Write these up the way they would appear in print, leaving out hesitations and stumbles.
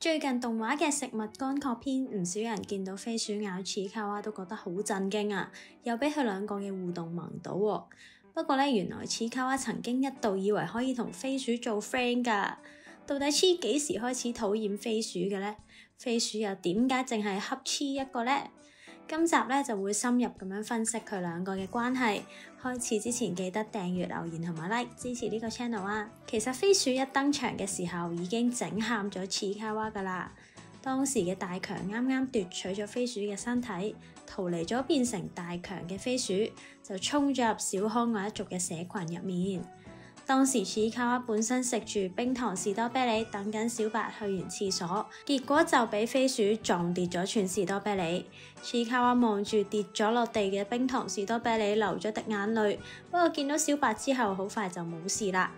最近動畫嘅食物乾涸篇，唔少人見到飛鼠咬似卡娃都覺得好震驚啊，又俾佢兩個嘅互動萌到喎。不過咧，原來似卡娃曾經一度以為可以同飛鼠做 friend 㗎。到底似幾時開始討厭飛鼠嘅呢？飛鼠又點解淨係恰似一個呢？今集咧就會深入咁樣分析佢兩個嘅關係。開始之前記得訂閱、留言同埋 like 支持呢個 channel 啊！其實飛鼠一登場嘅時候已經整喊咗似卡娃噶啦。當時嘅大強啱啱奪取咗飛鼠嘅身體，逃離咗變成大強嘅飛鼠，就衝咗入小可愛一族嘅社群入面。當時似卡娃本身食住冰糖士多啤梨，等緊小白去完廁所，結果就俾飛鼠撞跌咗串士多啤梨。似卡娃望住跌咗落地嘅冰糖士多啤梨，流咗滴眼淚。不過見到小白之後，好快就冇事啦。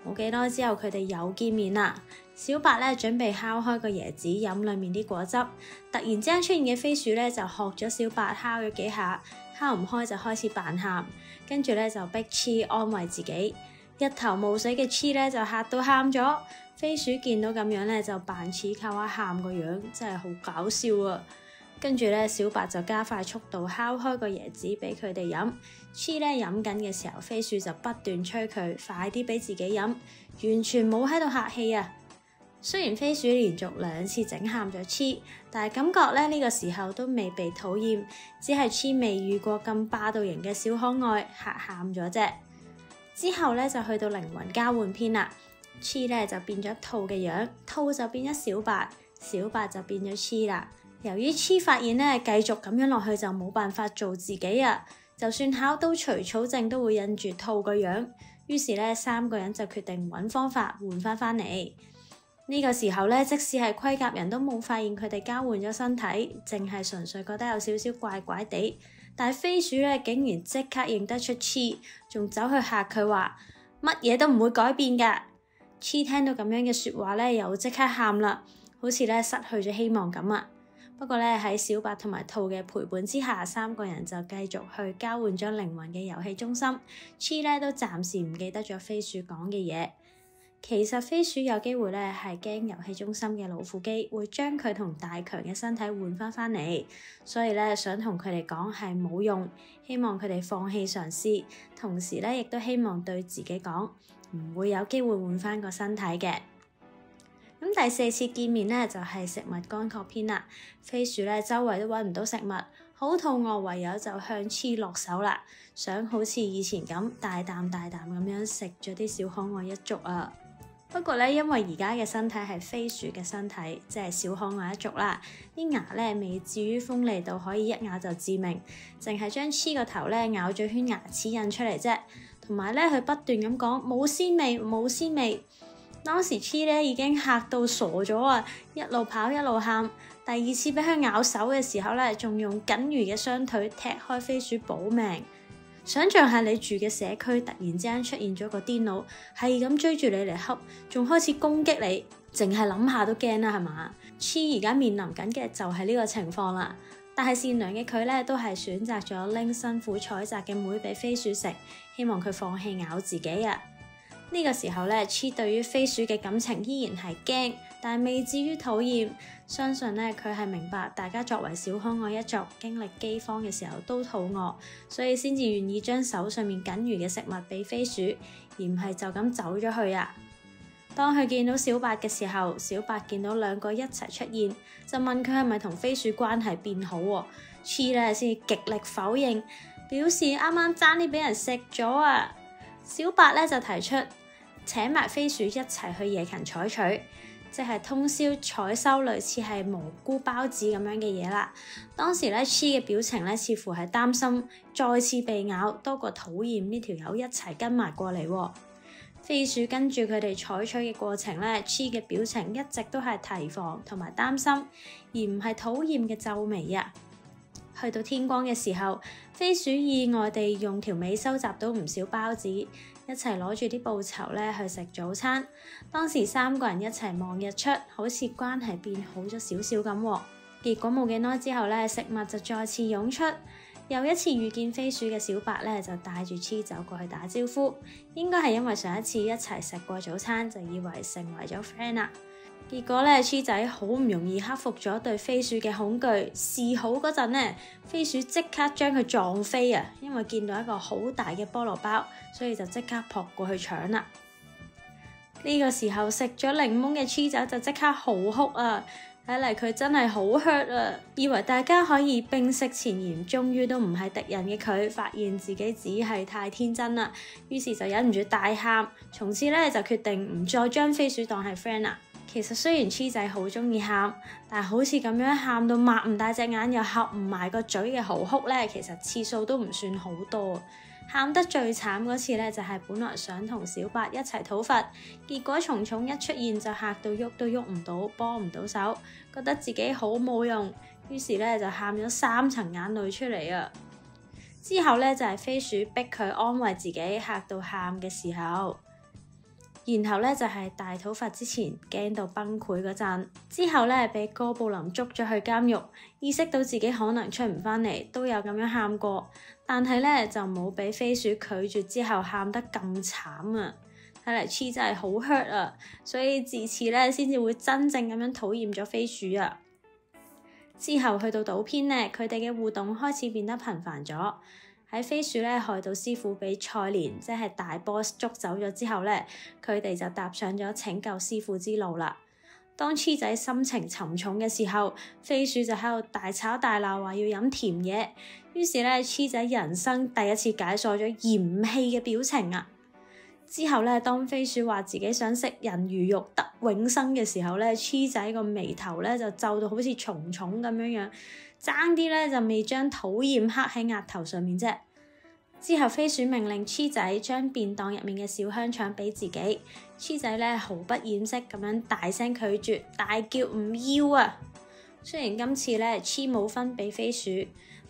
冇幾耐之後，佢哋又見面啦。小白咧準備敲開個椰子飲裏面啲果汁，突然之間出現嘅飛鼠咧就學咗小白敲咗幾下，敲唔開就開始扮喊，跟住咧就逼似安慰自己。一頭霧水嘅似咧就嚇到喊咗，飛鼠見到咁樣咧就扮似卡娃喊個樣，真係好搞笑啊！跟住咧小白就加快速度敲開個椰子俾佢哋飲，似咧飲緊嘅時候，飛鼠就不斷催佢快啲俾自己飲，完全冇喺度客氣啊！雖然飛鼠連續2次整喊咗似，但係感覺咧呢個時候都未被討厭，只係似未遇過咁霸道型嘅小可愛，嚇喊咗啫。之後咧就去到靈魂交換篇啦，似咧就變咗兔嘅樣，兔就變咗小白，小白就變咗似啦。由於似發現咧繼續咁樣落去就冇辦法做自己啊，就算考到除草證都會印住兔個樣，於是咧3個人就決定揾方法換返嚟。呢個時候咧，即使係盔甲人都冇發現佢哋交換咗身體，淨係純粹覺得有少少怪怪地。但係飛鼠咧竟然即刻認得出似，仲走去嚇佢話乜嘢都唔會改變㗎。似聽到咁樣嘅説話咧，又即刻喊啦，好似咧失去咗希望咁啊。不過咧喺小白同埋兔嘅陪伴之下，3個人就繼續去交換咗靈魂嘅遊戲中心。似咧都暫時唔記得咗飛鼠講嘅嘢。其實飛鼠有機會咧係驚遊戲中心嘅老虎機會將佢同大強嘅身體換返嚟，所以咧想同佢哋講係冇用，希望佢哋放棄嘗試，同時咧亦都希望對自己講唔會有機會換返個身體嘅。咁第4次見面咧就係食物乾涸篇啦，飛鼠咧周圍都揾唔到食物，好肚餓，唯有就向似落手啦，想好似以前咁大啖大啖咁樣食咗啲小可愛一族啊！不過咧，因為而家嘅身體係飛鼠嘅身體，即係小可愛一族啦，啲牙咧未至於鋒利到可以一咬就致命，淨係將似個頭咧咬咗圈牙齒印出嚟啫。同埋咧，佢不斷咁講冇鮮味，冇鮮味。當時似咧已經嚇到傻咗啊，一路跑一路喊。第2次俾佢咬手嘅時候咧，仲用僅餘嘅雙腿踢開飛鼠保命。想像下你住嘅社區突然之間出現咗個癲佬，係咁追住你嚟恰，仲開始攻擊你，淨係諗下都驚啦，係嘛？似而家面臨緊嘅就係呢個情況啦。但係善良嘅佢咧，都係選擇咗拎辛苦採摘嘅莓俾飛鼠食，希望佢放棄咬自己啊。呢個時候咧，似對於飛鼠嘅感情依然係驚，但係未至於討厭。相信咧，佢係明白大家作為小可愛一族，經歷饑荒嘅時候都肚餓，所以先至願意將手上面僅餘嘅食物俾飛鼠，而唔係就咁走咗去啊。當佢見到小白嘅時候，小白見到2個一齊出現，就問佢係咪同飛鼠關係變好喎？似咧先極力否認，表示啱啱爭啲俾人食咗啊！小白咧就提出請埋飛鼠一齊去夜勤採取，即係通宵採收類似係蘑菇包子咁樣嘅嘢啦。當時咧似嘅表情咧似乎係擔心再次被咬多過討厭呢條友一齊跟埋過嚟喎。飛鼠跟住佢哋採取嘅過程咧，似嘅表情一直都係提防同埋擔心，而唔係討厭嘅皺眉啊。去到天光嘅時候，飛鼠意外地用條尾收集到唔少包子，一齊攞住啲報酬咧去食早餐。當時3個人一齊望日出，好似關係變好咗少少咁喎。結果冇幾耐之後咧，食物就再次湧出。又一次遇見飛鼠嘅小白咧，就帶住似走過去打招呼。應該係因為上一次一齊食過早餐，就以為成為咗 friend 啦。結果咧，黐仔好唔容易克服咗對飛鼠嘅恐懼，示好嗰陣呢，飛鼠即刻將佢撞飛啊！因為見到一個好大嘅菠蘿包，所以就即刻撲過去搶啦。呢個時候食咗檸檬嘅黐仔就即刻嚎哭啊！睇嚟佢真係好 hurt 啊！以為大家可以冰釋前嫌，終於都唔係敵人嘅佢，發現自己只係太天真啦，於是就忍唔住大喊，從此咧就決定唔再將飛鼠當係 friend 啦。其實雖然黐仔好鍾意喊，但好似咁樣喊到擘唔大隻眼又合唔埋個嘴嘅嚎哭咧，其實次數都唔算好多。喊得最慘嗰次咧，就係本來想同小白一齊討伐，結果蟲蟲一出現就嚇到喐都喐唔到，幫唔到手，覺得自己好冇用，於是咧就喊咗3層眼淚出嚟啊！之後咧就係飛鼠逼佢安慰自己嚇到喊嘅時候。然後咧就係大討伐之前驚到崩潰嗰陣，之後咧俾哥布林捉咗去監獄，意識到自己可能出唔返嚟，都有咁樣喊過，但係咧就冇俾飛鼠拒絕之後喊得咁慘啊！睇嚟黐真係好 hurt 啊，所以自此咧先至會真正咁樣討厭咗飛鼠啊！之後去到島篇咧，佢哋嘅互動開始變得頻繁咗。喺飛鼠咧害到師傅俾賽蓮即係大 boss 捉走咗之後咧，佢哋就踏上咗拯救師傅之路啦。當黐仔心情沉重嘅時候，飛鼠就喺度大吵大鬧，話要飲甜嘢。於是咧，黐仔人生第一次解鎖咗嫌棄嘅表情啊！之後咧，當飛鼠話自己想食人魚肉得永生嘅時候咧，黐仔個眉頭咧就皺到好似蟲蟲咁樣，爭啲咧就未將討厭刻喺額頭上面啫。之後飛鼠命令黐仔將便當入面嘅小香腸俾自己，黐仔咧毫不掩飾咁樣大聲拒絕，大叫唔要啊！雖然今次咧黐冇分俾飛鼠，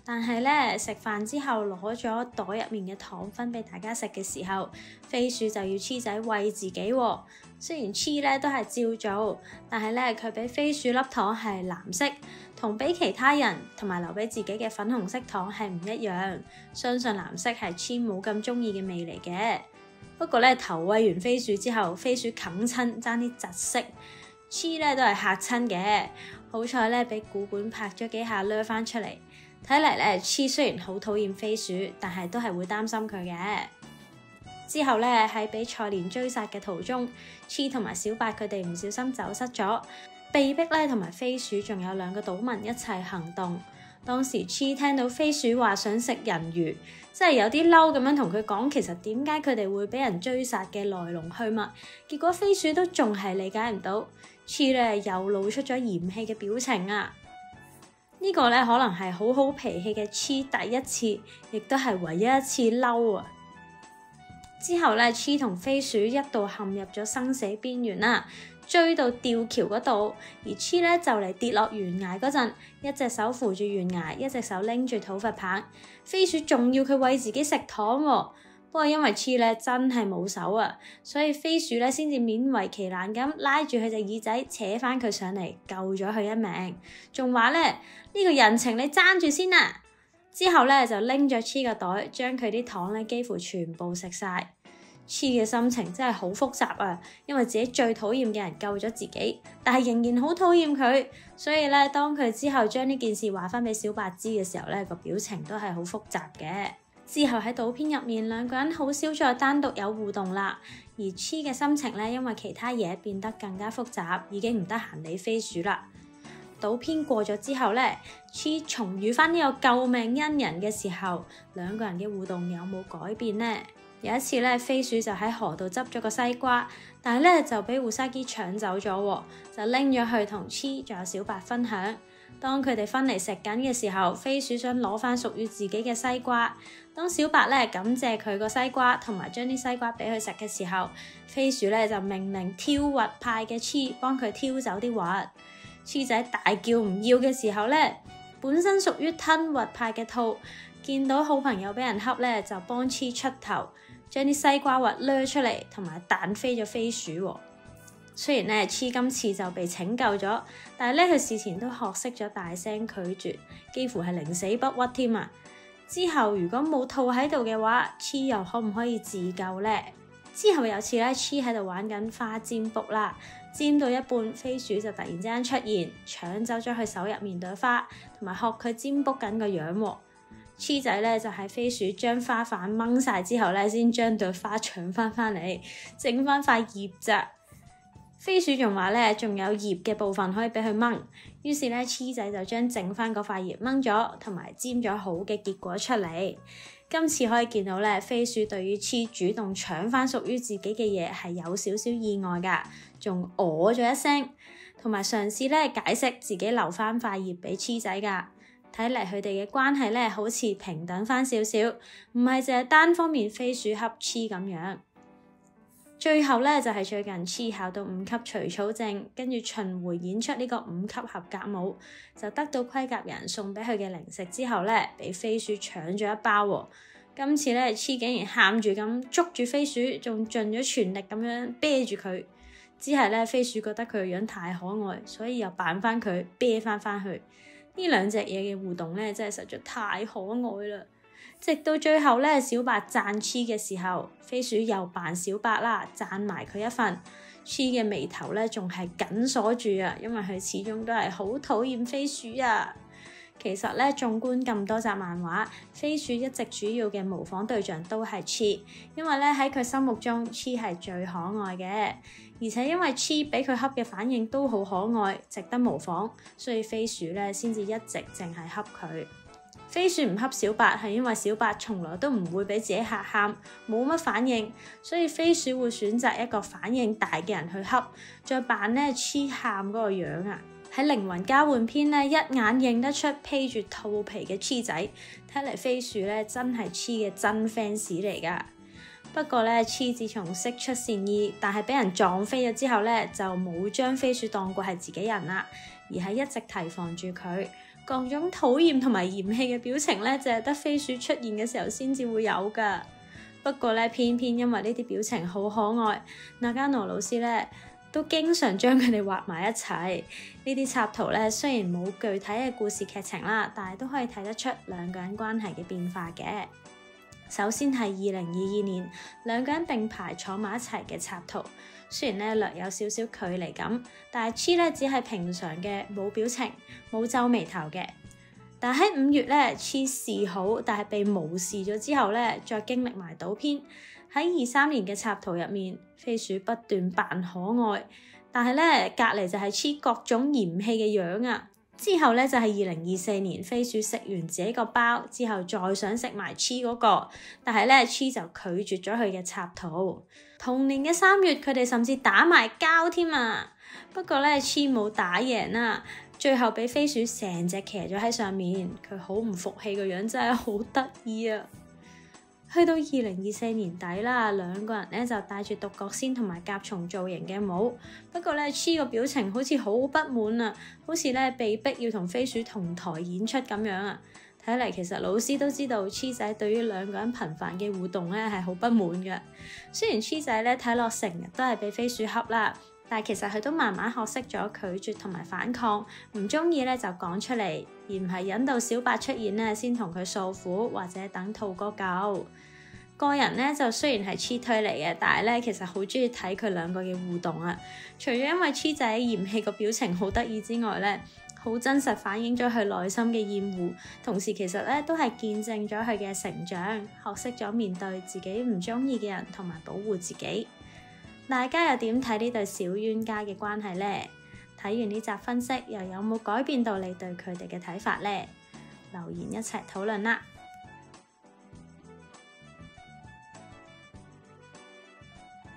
但係咧食飯之後攞咗袋入面嘅糖分俾大家食嘅時候，飛鼠就要黐仔餵自己喎。雖然黐咧都係照做，但係咧佢俾飛鼠粒糖係藍色，同俾其他人同埋留俾自己嘅粉紅色糖係唔一樣。相信藍色係黐冇咁鍾意嘅味嚟嘅。不過咧頭餵完飛鼠之後，飛鼠啃親爭啲窒息，黐咧都係嚇親嘅。好彩咧俾古本拍咗幾下掠翻出嚟。睇嚟咧黐雖然好討厭飛鼠，但係都係會擔心佢嘅。之後咧喺俾賽蓮追殺嘅途中，黐同埋小白佢哋唔小心走失咗，被逼咧同埋飛鼠仲有2個島民一齊行動。當時黐聽到飛鼠話想食人魚，真係有啲嬲咁樣同佢講，其實點解佢哋會俾人追殺嘅來龍去脈。結果飛鼠都仲係理解唔到，黐咧又露出咗嫌棄嘅表情啊！呢個咧可能係好好脾氣嘅黐第一次，亦都係唯一一次嬲啊！之後咧，黐同飛鼠一度陷入咗生死邊緣啦，追到吊橋嗰度，而黐咧就嚟跌落懸崖嗰陣，一隻手扶住懸崖，一隻手拎住討伐棒，飛鼠仲要佢餵自己食糖喎。不過因為黐咧真係冇手啊，所以飛鼠咧先至勉為其難咁拉住佢隻耳仔，扯翻佢上嚟，救咗佢一命。仲話咧呢個人情你爭住先啊！之後咧就拎咗黐個袋，將佢啲糖咧幾乎全部食晒。黐嘅心情真係好複雜啊，因為自己最討厭嘅人救咗自己，但係仍然好討厭佢，所以咧當佢之後將呢件事話翻俾小白知嘅時候咧，個表情都係好複雜嘅。之後喺島篇入面，2個人好少再單獨有互動啦，而黐嘅心情咧因為其他嘢變得更加複雜，已經唔得閒理飛鼠啦。島篇過咗之後咧，黐重遇翻呢個救命恩人嘅時候，2個人嘅互動有冇改變呢？有一次咧，飛鼠就喺河度執咗個西瓜，但係咧就俾胡沙基搶走咗，就拎咗去同黐仲有小白分享。當佢哋分嚟食緊嘅時候，飛鼠想攞翻屬於自己嘅西瓜。當小白咧感謝佢個西瓜，同埋將啲西瓜俾佢食嘅時候，飛鼠咧就命令挑核派嘅黐幫佢挑走啲核。黐仔大叫唔要嘅時候咧，本身屬於吞核派嘅兔見到好朋友俾人恰咧，就幫黐出頭，將啲西瓜核掠出嚟，同埋彈飛咗飛鼠。雖然咧黐今次就被拯救咗，但係咧佢事前都學識咗大聲拒絕，幾乎係寧死不屈添啊！之後如果冇兔喺度嘅話，黐又可唔可以自救呢？之後有次咧，黐喺度玩緊花占卜啦，煎到一半，飛鼠就突然之間出現，搶走咗佢手入面朵花，同埋學佢占卜緊個樣喎。黐仔咧就喺飛鼠將花瓣掹晒之後咧，先將朵花搶翻嚟，整翻塊葉咋。飛鼠仲話咧，仲有葉嘅部分可以俾佢掹，於是咧黐仔就將整翻嗰塊葉掹咗，同埋沾咗好嘅結果出嚟。今次可以見到咧，飛鼠對於黐主動搶翻屬於自己嘅嘢係有少少意外噶，仲咗一聲，同埋嘗試咧解釋自己留翻塊葉俾黐仔噶。睇嚟佢哋嘅關係咧，好似平等翻少少，唔係淨係單方面飛鼠恰黐咁樣。最後咧就係最近黐考到5級除草證，跟住巡迴演出呢個5級合格舞，就得到盔甲人送俾佢嘅零食之後咧，俾飛鼠搶咗一包喎。今次咧黐竟然喊住咁捉住飛鼠，仲盡咗全力咁樣啤住佢。只係咧飛鼠覺得佢個樣太可愛，所以又扮翻佢啤翻去。呢兩隻嘢嘅互動咧，真係實在太可愛啦！直到最後咧，小白讚黐嘅時候，飛鼠又扮小白啦，讚埋佢一份。黐嘅眉頭咧仲係緊鎖住啊，因為佢始終都係好討厭飛鼠啊。其實咧，縱觀咁多集漫畫，飛鼠一直主要嘅模仿對象都係黐，因為咧喺佢心目中，黐係最可愛嘅。而且因為黐俾佢恰嘅反應都好可愛，值得模仿，所以飛鼠咧先至一直淨係恰佢。飛鼠唔恰小白係因為小白從來都唔會俾自己嚇喊，冇乜反應，所以飛鼠會選擇一個反應大嘅人去恰，再扮咧黐喊嗰個樣啊！喺靈魂交換篇咧，一眼認得出披住兔皮嘅黐仔，睇嚟飛鼠咧真係黐嘅真 fans 嚟噶。不過咧，黐自從釋出善意，但係俾人撞飛咗之後咧，就冇將飛鼠當過係自己人啦，而係一直提防住佢。各種討厭同埋嫌棄嘅表情咧，淨係得飛鼠出現嘅時候先至會有噶。不過咧，偏偏因為呢啲表情好可愛，那加諾老師咧都經常將佢哋畫埋一齊。呢啲插圖咧雖然冇具體嘅故事劇情啦，但係都可以睇得出兩個人關係嘅變化嘅。首先係2022年兩個人並排坐埋一齊嘅插圖，雖然咧略有少少距離感，但係黐咧只係平常嘅冇表情冇皺眉頭嘅。但喺5月咧，黐示好，但係被無視咗之後咧，再經歷埋倒篇。喺23年嘅插圖入面，飛鼠不斷扮可愛，但係咧隔離就係黐各種嫌棄嘅樣啊。之後咧就係2024年，飛鼠食完自己個包之後，再想食埋黐嗰個，但係咧黐就拒絕咗佢嘅插圖。同年嘅3月，佢哋甚至打埋交添啊！不過咧黐冇打贏啦，最後俾飛鼠成隻騎咗喺上面，佢好唔服氣個樣真係好得意啊！去到2024年底啦，兩個人咧就戴住獨角仙同埋甲蟲造型嘅帽。不過咧，黐個表情好似好不滿啊，好似咧被逼要同飛鼠同台演出咁樣啊。睇嚟其實老師都知道黐仔對於兩個人頻繁嘅互動咧係好不滿嘅。雖然黐仔咧睇落成日都係被飛鼠恰啦，但係其實佢都慢慢學識咗拒絕同埋反抗，唔中意咧就講出嚟，而唔係引導小白出現咧先同佢訴苦，或者等兔哥救。個人咧就雖然係黐推嚟嘅，但係咧其實好中意睇佢兩個嘅互動啊。除咗因為黐仔嫌棄個表情好得意之外咧，好真實反映咗佢內心嘅厭惡，同時其實咧都係見證咗佢嘅成長，學識咗面對自己唔中意嘅人同埋保護自己。大家又點睇呢對小冤家嘅關係呢？睇完呢集分析，又有冇改變到你對佢哋嘅睇法呢？留言一齊討論啦〜